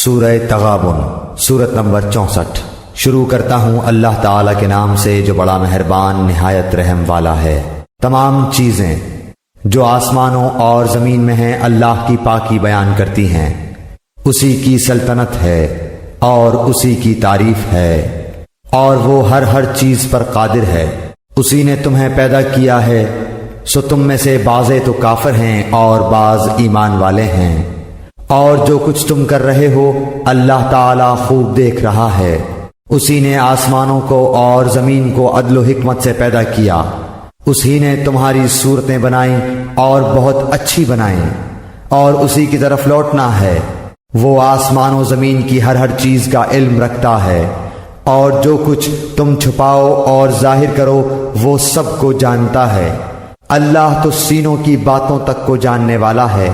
سورہ تغابن سورت نمبر 64۔ شروع کرتا ہوں اللہ تعالیٰ کے نام سے جو بڑا مہربان نہایت رحم والا ہے۔ تمام چیزیں جو آسمانوں اور زمین میں ہیں اللہ کی پاکی بیان کرتی ہیں، اسی کی سلطنت ہے اور اسی کی تعریف ہے، اور وہ ہر چیز پر قادر ہے۔ اسی نے تمہیں پیدا کیا ہے، سو تم میں سے بعضے تو کافر ہیں اور بعض ایمان والے ہیں، اور جو کچھ تم کر رہے ہو اللہ تعالیٰ خوب دیکھ رہا ہے۔ اسی نے آسمانوں کو اور زمین کو عدل و حکمت سے پیدا کیا، اسی نے تمہاری صورتیں بنائیں اور بہت اچھی بنائیں، اور اسی کی طرف لوٹنا ہے۔ وہ آسمان و زمین کی ہر چیز کا علم رکھتا ہے، اور جو کچھ تم چھپاؤ اور ظاہر کرو وہ سب کو جانتا ہے۔ اللہ تو سینوں کی باتوں تک کو جاننے والا ہے۔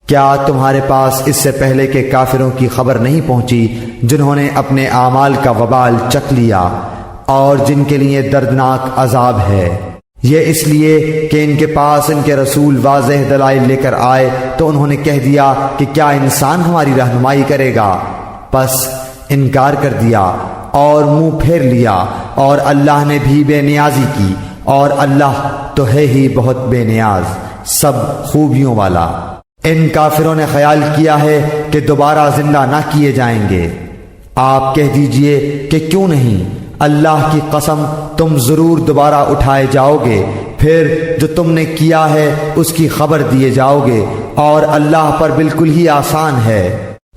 کیا تمہارے پاس اس سے پہلے کے کافروں کی خبر نہیں پہنچی جنہوں نے اپنے اعمال کا وبال چکھ لیا اور جن کے لیے دردناک عذاب ہے؟ یہ اس لیے کہ ان کے پاس ان کے رسول واضح دلائل لے کر آئے تو انہوں نے کہہ دیا کہ کیا انسان ہماری رہنمائی کرے گا؟ پس انکار کر دیا اور منہ پھیر لیا، اور اللہ نے بھی بے نیازی کی، اور اللہ تو ہے ہی بہت بے نیاز، سب خوبیوں والا۔ ان کافروں نے خیال کیا ہے کہ دوبارہ زندہ نہ کیے جائیں گے۔ آپ کہہ دیجئے کہ کیوں نہیں، اللہ کی قسم تم ضرور دوبارہ اٹھائے جاؤ گے، پھر جو تم نے کیا ہے اس کی خبر دیے جاؤ گے، اور اللہ پر بالکل ہی آسان ہے۔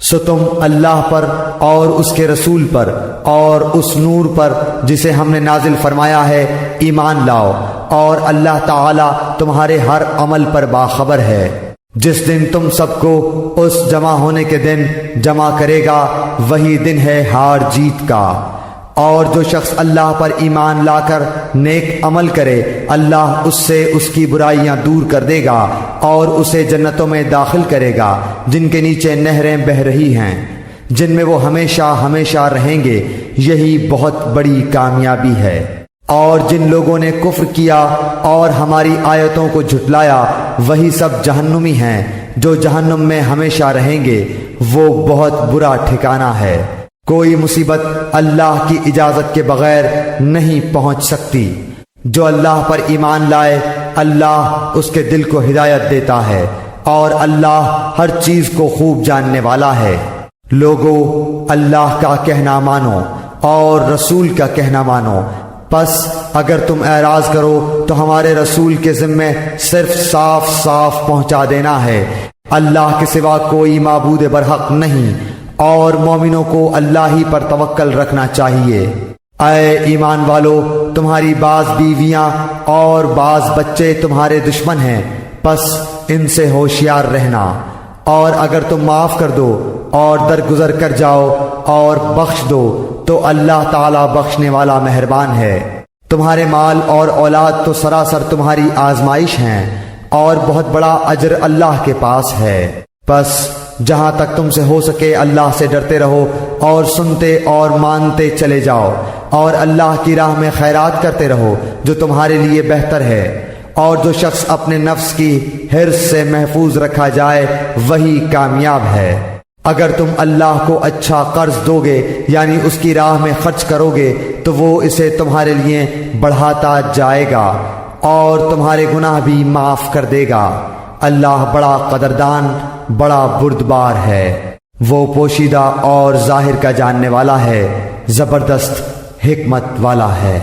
سو تم اللہ پر اور اس کے رسول پر اور اس نور پر جسے ہم نے نازل فرمایا ہے ایمان لاؤ، اور اللہ تعالی تمہارے ہر عمل پر باخبر ہے۔ جس دن تم سب کو اس جمع ہونے کے دن جمع کرے گا وہی دن ہے ہار جیت کا، اور جو شخص اللہ پر ایمان لا کر نیک عمل کرے اللہ اس سے اس کی برائیاں دور کر دے گا اور اسے جنتوں میں داخل کرے گا جن کے نیچے نہریں بہہ رہی ہیں، جن میں وہ ہمیشہ ہمیشہ رہیں گے۔ یہی بہت بڑی کامیابی ہے۔ اور جن لوگوں نے کفر کیا اور ہماری آیتوں کو جھٹلایا وہی سب جہنمی ہیں جو جہنم میں ہمیشہ رہیں گے، وہ بہت برا ٹھکانہ ہے۔ کوئی مصیبت اللہ کی اجازت کے بغیر نہیں پہنچ سکتی۔ جو اللہ پر ایمان لائے اللہ اس کے دل کو ہدایت دیتا ہے، اور اللہ ہر چیز کو خوب جاننے والا ہے۔ لوگو اللہ کا کہنا مانو اور رسول کا کہنا مانو، پس اگر تم اعراض کرو تو ہمارے رسول کے ذمے صرف صاف صاف پہنچا دینا ہے۔ اللہ کے سوا کوئی معبود برحق نہیں، اور مومنوں کو اللہ ہی پر توکل رکھنا چاہیے۔ اے ایمان والو، تمہاری بعض بیویاں اور بعض بچے تمہارے دشمن ہیں، پس ان سے ہوشیار رہنا، اور اگر تم معاف کر دو اور درگزر کر جاؤ اور بخش دو تو اللہ تعالیٰ بخشنے والا مہربان ہے۔ تمہارے مال اور اولاد تو سراسر تمہاری آزمائش ہیں، اور بہت بڑا اجر اللہ کے پاس ہے۔ پس جہاں تک تم سے ہو سکے اللہ سے ڈرتے رہو اور سنتے اور مانتے چلے جاؤ، اور اللہ کی راہ میں خیرات کرتے رہو جو تمہارے لیے بہتر ہے۔ اور جو شخص اپنے نفس کی حرص سے محفوظ رکھا جائے وہی کامیاب ہے۔ اگر تم اللہ کو اچھا قرض دو گے یعنی اس کی راہ میں خرچ کرو گے تو وہ اسے تمہارے لیے بڑھاتا جائے گا اور تمہارے گناہ بھی معاف کر دے گا۔ اللہ بڑا قدردان بڑا بردبار ہے، وہ پوشیدہ اور ظاہر کا جاننے والا ہے، زبردست حکمت والا ہے۔